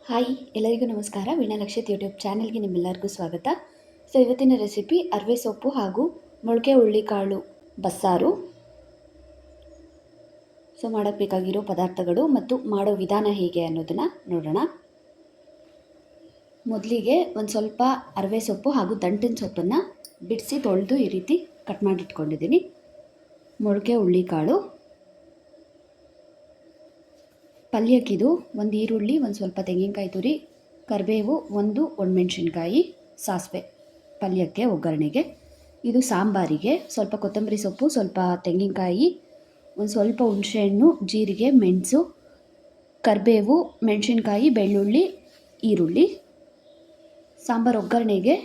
Hi ಎಲ್ಲರಿಗೂ ನಮಸ್ಕಾರ. Veena Lakshith YouTube ಚಾನೆಲ್ಗೆ ನಿಮ್ಮೆಲ್ಲರಿಗೂ ಸ್ವಾಗತ. ಇವತ್ತಿನ ರೆಸಿಪಿ ಅರಿವೆ ಸೊಪ್ಪು ಹಾಗೂ ಮೊಳಕೆ ಹುರುಳಿಕಾಳು ಬಸ್ಸಾರು. ಮಾಡೋಕ್ಕೆ ಬೇಕಾಗಿರೋ ಪದಾರ್ಥಗಳು ಮತ್ತು ಮಾಡೋ ವಿಧಾನ ಹೇಗೆ ಅನ್ನೋದನ್ನು ನೋಡೋಣ. ಮೊದಲಿಗೆ ಒಂದು ಸ್ವಲ್ಪ ಅರಿವೆ ಸೊಪ್ಪು ಹಾಗೂ ದಂಟಿನ ಸೊಪ್ಪನ್ನು ಬಿಡಿಸಿ ತೊಳೆದು ಈ ರೀತಿ ಕಟ್ ಮಾಡಿಟ್ಕೊಂಡಿದ್ದೀನಿ. ಮೊಳಕೆ ಹುರುಳಿಕಾಳು, ಪಲ್ಯಕ್ಕಿದು ಒಂದು ಈರುಳ್ಳಿ, ಒಂದು ಸ್ವಲ್ಪ ತೆಂಗಿನಕಾಯಿ ತುರಿ, ಕರಿಬೇವು, ಒಂದು ಒಣಮೆಣಸಿನ್ಕಾಯಿ, ಸಾಸಿವೆ ಪಲ್ಯಕ್ಕೆ ಒಗ್ಗರಣೆಗೆ. ಇದು ಸಾಂಬಾರಿಗೆ ಸ್ವಲ್ಪ ಕೊತ್ತಂಬರಿ ಸೊಪ್ಪು, ಸ್ವಲ್ಪ ತೆಂಗಿನಕಾಯಿ, ಒಂದು ಸ್ವಲ್ಪ ಹುಣಸೆಹಣ್ಣು, ಜೀರಿಗೆ, ಮೆಣಸು, ಕರಿಬೇವು, ಮೆಣಸಿನ್ಕಾಯಿ, ಬೆಳ್ಳುಳ್ಳಿ, ಈರುಳ್ಳಿ. ಸಾಂಬಾರು ಒಗ್ಗರಣೆಗೆ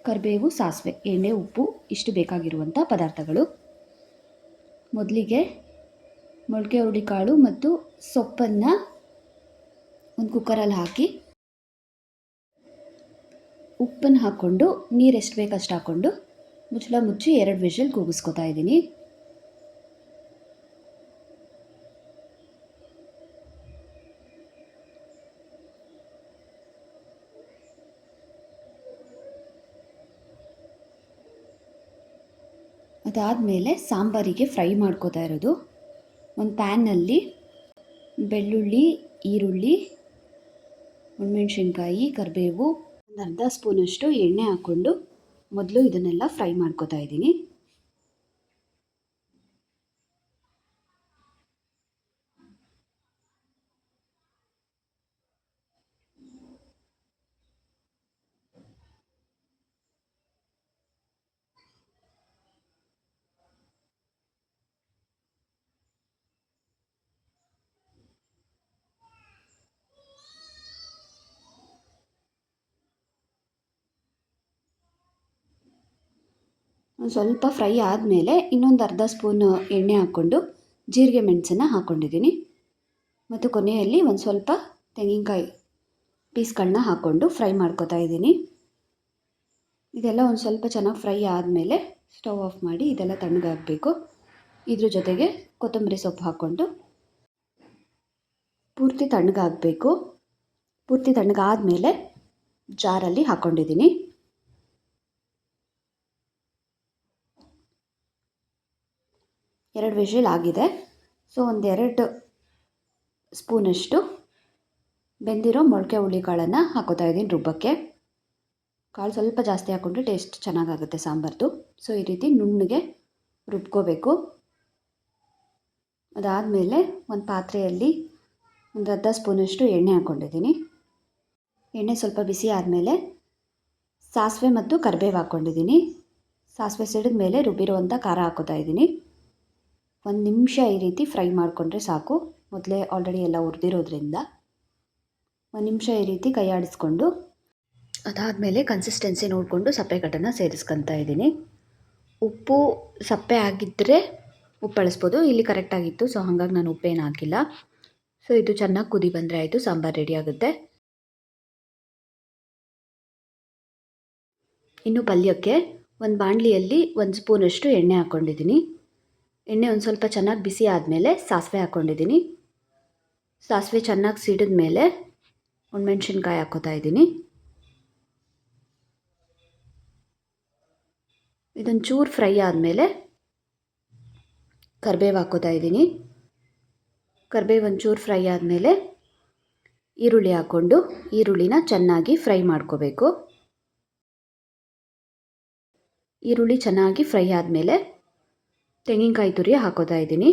ಕರಿಬೇವು, ಸಾಸಿವೆ, ಎಣ್ಣೆ, ಉಪ್ಪು ಇಷ್ಟು ಬೇಕಾಗಿರುವಂಥ ಪದಾರ್ಥಗಳು. ಮೊದಲಿಗೆ ಮೊಳಕೆ ಹುರುಳಿಕಾಳು ಮತ್ತು ಸೊಪ್ಪನ್ನು ಒಂದು ಕುಕ್ಕರಲ್ಲಿ ಹಾಕಿ ಉಪ್ಪನ್ನು ಹಾಕ್ಕೊಂಡು ನೀರು ಎಷ್ಟು ಬೇಕಷ್ಟು ಹಾಕ್ಕೊಂಡು ಮುಚ್ಚಳ ಮುಚ್ಚಿ 2 ವಿಷಲ್ ಕೂಗಿಸ್ಕೊತಾ ಇದ್ದೀನಿ. ಅದಾದಮೇಲೆ ಸಾಂಬಾರಿಗೆ ಫ್ರೈ ಮಾಡ್ಕೋತಾ ಇರೋದು. ಒಂದು ಪ್ಯಾನ್ನಲ್ಲಿ ಬೆಳ್ಳುಳ್ಳಿ, ಈರುಳ್ಳಿ, ಒಣಮೆಣಸಿನ್ಕಾಯಿ, ಕರಿಬೇವು, ಒಂದು ಅರ್ಧ ಸ್ಪೂನಷ್ಟು ಎಣ್ಣೆ ಹಾಕ್ಕೊಂಡು ಮೊದಲು ಇದನ್ನೆಲ್ಲ ಫ್ರೈ ಮಾಡ್ಕೋತಾ ಇದ್ದೀನಿ. ಒಂದು ಸ್ವಲ್ಪ ಫ್ರೈ ಆದಮೇಲೆ ಇನ್ನೊಂದು ಅರ್ಧ ಸ್ಪೂನ್ ಎಣ್ಣೆ ಹಾಕ್ಕೊಂಡು ಜೀರಿಗೆ ಮೆಣಸನ್ನು ಹಾಕ್ಕೊಂಡಿದ್ದೀನಿ. ಮತ್ತು ಕೊನೆಯಲ್ಲಿ ಒಂದು ಸ್ವಲ್ಪ ತೆಂಗಿನಕಾಯಿ ಪೀಸ್ಗಳನ್ನ ಹಾಕ್ಕೊಂಡು ಫ್ರೈ ಮಾಡ್ಕೋತಾ ಇದ್ದೀನಿ. ಇದೆಲ್ಲ ಒಂದು ಸ್ವಲ್ಪ ಚೆನ್ನಾಗಿ ಫ್ರೈ ಆದಮೇಲೆ ಸ್ಟವ್ ಆಫ್ ಮಾಡಿ ಇದೆಲ್ಲ ತಣ್ಣಗಾಗಬೇಕು. ಇದ್ರ ಜೊತೆಗೆ ಕೊತ್ತಂಬರಿ ಸೊಪ್ಪು ಹಾಕ್ಕೊಂಡು ಪೂರ್ತಿ ತಣ್ಣಗಾಗಬೇಕು. ಪೂರ್ತಿ ತಣ್ಣಗಾದಮೇಲೆ ಜಾರಲ್ಲಿ ಹಾಕ್ಕೊಂಡಿದ್ದೀನಿ. ಎರಡು ವಿಷಲ್ ಆಗಿದೆ. ಸೊ ಒಂದು 2 ಸ್ಪೂನಷ್ಟು ಬೆಂದಿರೋ ಮೊಳಕೆ ಹುರುಳಿಕಾಳನ್ನು ಹಾಕೋತಾ ಇದ್ದೀನಿ ರುಬ್ಬಕ್ಕೆ. ಕಾಳು ಸ್ವಲ್ಪ ಜಾಸ್ತಿ ಹಾಕ್ಕೊಂಡ್ರೆ ಟೇಸ್ಟ್ ಚೆನ್ನಾಗಾಗುತ್ತೆ ಸಾಂಬಾರ್ದು. ಸೊ ಈ ರೀತಿ ನುಣ್ಣಗೆ ರುಬ್ಕೋಬೇಕು. ಅದಾದಮೇಲೆ ಒಂದು ಪಾತ್ರೆಯಲ್ಲಿ ಒಂದು ಅರ್ಧ ಸ್ಪೂನಷ್ಟು ಎಣ್ಣೆ ಹಾಕ್ಕೊಂಡಿದ್ದೀನಿ. ಎಣ್ಣೆ ಸ್ವಲ್ಪ ಬಿಸಿ ಆದಮೇಲೆ ಸಾಸಿವೆ ಮತ್ತು ಕರಿಬೇವು ಹಾಕ್ಕೊಂಡಿದ್ದೀನಿ. ಸಾಸಿವೆ ಸಿಡಿದ ಮೇಲೆ ರುಬ್ಬಿರುವಂಥ ಖಾರ ಹಾಕೋತಾ ಇದ್ದೀನಿ. 1 ನಿಮಿಷ ಈ ರೀತಿ ಫ್ರೈ ಮಾಡಿಕೊಂಡ್ರೆ ಸಾಕು. ಮೊದಲೇ ಆಲ್ರೆಡಿ ಎಲ್ಲ ಹುರಿದಿರೋದ್ರಿಂದ 1 ನಿಮಿಷ ಈ ರೀತಿ ಕೈ ಆಡಿಸ್ಕೊಂಡು ಅದಾದಮೇಲೆ ಕನ್ಸಿಸ್ಟೆನ್ಸಿ ನೋಡಿಕೊಂಡು ಸಪ್ಪೆಗಡ್ಡನ್ನು ಸೇರಿಸ್ಕೊತಾ ಇದ್ದೀನಿ. ಉಪ್ಪು ಸಪ್ಪೆ ಆಗಿದ್ದರೆ ಉಪ್ಪು ಬಳಸ್ಬೋದು. ಇಲ್ಲಿ ಕರೆಕ್ಟಾಗಿತ್ತು, ಸೊ ಹಾಗಾಗಿ ನಾನು ಉಪ್ಪೇನು ಹಾಕಿಲ್ಲ. ಸೊ ಇದು ಚೆನ್ನಾಗಿ ಕುದಿ ಬಂದರೆ ಆಯಿತು, ಸಾಂಬಾರು ರೆಡಿ ಆಗುತ್ತೆ. ಇನ್ನು ಪಲ್ಯಕ್ಕೆ ಒಂದು ಬಾಣಲಿಯಲ್ಲಿ 1 ಸ್ಪೂನಷ್ಟು ಎಣ್ಣೆ ಹಾಕ್ಕೊಂಡಿದ್ದೀನಿ. ಎಣ್ಣೆ ಒಂದು ಸ್ವಲ್ಪ ಚೆನ್ನಾಗಿ ಬಿಸಿ ಆದಮೇಲೆ ಸಾಸಿವೆ ಹಾಕ್ಕೊಂಡಿದ್ದೀನಿ. ಸಾಸಿವೆ ಚೆನ್ನಾಗಿ ಸಿಡಿದ ಮೇಲೆ ಒಣಮೆಣಸಿನ್ಕಾಯಿ ಹಾಕ್ಕೋತಾ ಇದ್ದೀನಿ. ಇದೊಂದು ಚೂರು ಫ್ರೈ ಆದಮೇಲೆ ಕರಿಬೇವು ಹಾಕ್ಕೋತಾ ಇದ್ದೀನಿ. ಕರಿಬೇವು ಒಂಚೂರು ಫ್ರೈ ಆದಮೇಲೆ ಈರುಳ್ಳಿ ಹಾಕ್ಕೊಂಡು ಈರುಳ್ಳಿನ ಚೆನ್ನಾಗಿ ಫ್ರೈ ಮಾಡ್ಕೋಬೇಕು. ಈರುಳ್ಳಿ ಚೆನ್ನಾಗಿ ಫ್ರೈ ಆದಮೇಲೆ ತೆಂಗಿನಕಾಯಿ ತುರಿ ಹಾಕೋತಾ ಇದ್ದೀನಿ.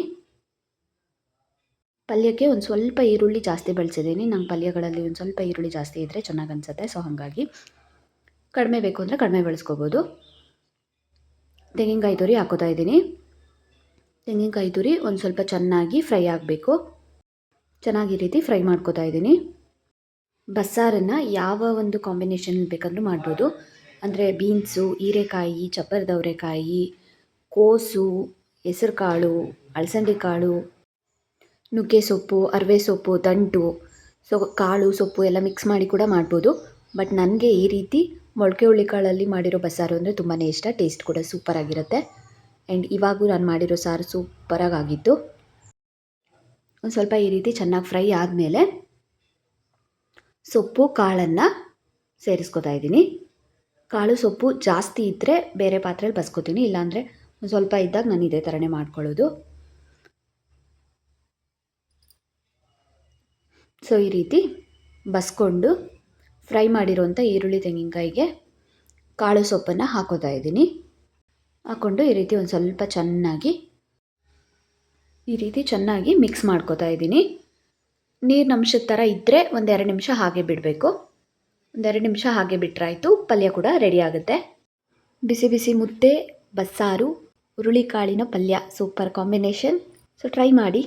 ಪಲ್ಯಕ್ಕೆ ಒಂದು ಸ್ವಲ್ಪ ಈರುಳ್ಳಿ ಜಾಸ್ತಿ ಬಳಸಿದ್ದೀನಿ. ನಮ್ಮ ಪಲ್ಯಗಳಲ್ಲಿ ಒಂದು ಸ್ವಲ್ಪ ಈರುಳ್ಳಿ ಜಾಸ್ತಿ ಇದ್ದರೆ ಚೆನ್ನಾಗಿ ಅನಿಸುತ್ತೆ. ಸೊ ಹಾಗಾಗಿ ಕಡಿಮೆ ಬೇಕು ಅಂದರೆ ಕಡಿಮೆ ಬಳಸ್ಕೋಬೋದು. ತೆಂಗಿನಕಾಯಿ ತುರಿ ಹಾಕೋತಾ ಇದ್ದೀನಿ. ತೆಂಗಿನಕಾಯಿ ತುರಿ ಒಂದು ಸ್ವಲ್ಪ ಚೆನ್ನಾಗಿ ಫ್ರೈ ಆಗಬೇಕು. ಚೆನ್ನಾಗಿ ಈ ರೀತಿ ಫ್ರೈ ಮಾಡ್ಕೋತಾ ಇದ್ದೀನಿ. ಬಸ್ಸಾರನ್ನು ಯಾವ ಒಂದು ಕಾಂಬಿನೇಷನಲ್ಲಿ ಬೇಕಂದ್ರೂ ಮಾಡ್ಬೋದು. ಅಂದರೆ ಬೀನ್ಸು, ಹೀರೆಕಾಯಿ, ಚಪ್ಪರದವರೆಕಾಯಿ, ಕೋಸು, ಹೆಸರು ಕಾಳು, ಅಲಸಂದೆ ಕಾಳು, ನುಗ್ಗೆ ಸೊಪ್ಪು, ಅರಿವೆ ಸೊಪ್ಪು, ದಂಟು, ಸೊ ಕಾಳು ಸೊಪ್ಪು ಎಲ್ಲ ಮಿಕ್ಸ್ ಮಾಡಿ ಕೂಡ ಮಾಡ್ಬೋದು. ಬಟ್ ನನಗೆ ಈ ರೀತಿ ಮೊಳಕೆ ಹುರುಳಿಕಾಳಲ್ಲಿ ಮಾಡಿರೋ ಬಸ್ಸಾರು ಅಂದರೆ ತುಂಬಾ ಇಷ್ಟ. ಟೇಸ್ಟ್ ಕೂಡ ಸೂಪರಾಗಿರುತ್ತೆ. ಆ್ಯಂಡ್ ಇವಾಗೂ ನಾನು ಮಾಡಿರೋ ಸಾರು ಸೂಪರಾಗಿತ್ತು. ಒಂದು ಸ್ವಲ್ಪ ಈ ರೀತಿ ಚೆನ್ನಾಗಿ ಫ್ರೈ ಆದಮೇಲೆ ಸೊಪ್ಪು ಕಾಳನ್ನು ಸೇರಿಸ್ಕೊತಾ ಇದ್ದೀನಿ. ಕಾಳು ಸೊಪ್ಪು ಜಾಸ್ತಿ ಇದ್ದರೆ ಬೇರೆ ಪಾತ್ರೆಯಲ್ಲಿ ಬಸ್ಕೊತೀನಿ, ಇಲ್ಲಾಂದರೆ ಒಂದು ಸ್ವಲ್ಪ ಇದ್ದಾಗ ನಾನು ಇದೇ ಥರನೇ ಮಾಡ್ಕೊಳ್ಳೋದು. ಸೊ ಈ ರೀತಿ ಬಸ್ಕೊಂಡು ಫ್ರೈ ಮಾಡಿರೋಂಥ ಈರುಳ್ಳಿ ತೆಂಗಿನಕಾಯಿಗೆ ಕಾಳು ಸೊಪ್ಪನ್ನು ಹಾಕೋತಾ ಇದ್ದೀನಿ. ಹಾಕ್ಕೊಂಡು ಈ ರೀತಿ ಒಂದು ಸ್ವಲ್ಪ ಚೆನ್ನಾಗಿ ಮಿಕ್ಸ್ ಮಾಡ್ಕೋತಾ ಇದ್ದೀನಿ. ನೀರಿನಂಶದ ಥರ ಇದ್ದರೆ ಒಂದೆರಡು ನಿಮಿಷ ಹಾಗೆ ಬಿಡಬೇಕು. ಒಂದೆರಡು ನಿಮಿಷ ಹಾಗೆ ಬಿಟ್ಟರಾಯ್ತು, ಪಲ್ಯ ಕೂಡ ರೆಡಿ ಆಗುತ್ತೆ. ಬಿಸಿ ಬಿಸಿ ಮುದ್ದೆ, ಬಸ್ಸಾರು, ಹುರುಳಿಕಾಳಿನ ಪಲ್ಯ, ಸೂಪರ್ ಕಾಂಬಿನೇಷನ್. ಸೊ ಟ್ರೈ ಮಾಡಿ.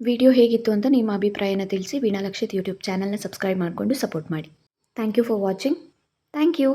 ವಿಡಿಯೋ ಹೇಗಿತ್ತು ಅಂತ ನಿಮ್ಮ ಅಭಿಪ್ರಾಯನ ತಿಳಿಸಿ. ವೀಣಾ ಲಕ್ಷಿತ್ ಯೂಟ್ಯೂಬ್ ಚಾನಲ್ನ ಸಬ್ಸ್ಕ್ರೈಬ್ ಮಾಡಿಕೊಂಡು ಸಪೋರ್ಟ್ ಮಾಡಿ. Thank you for watching. Thank you.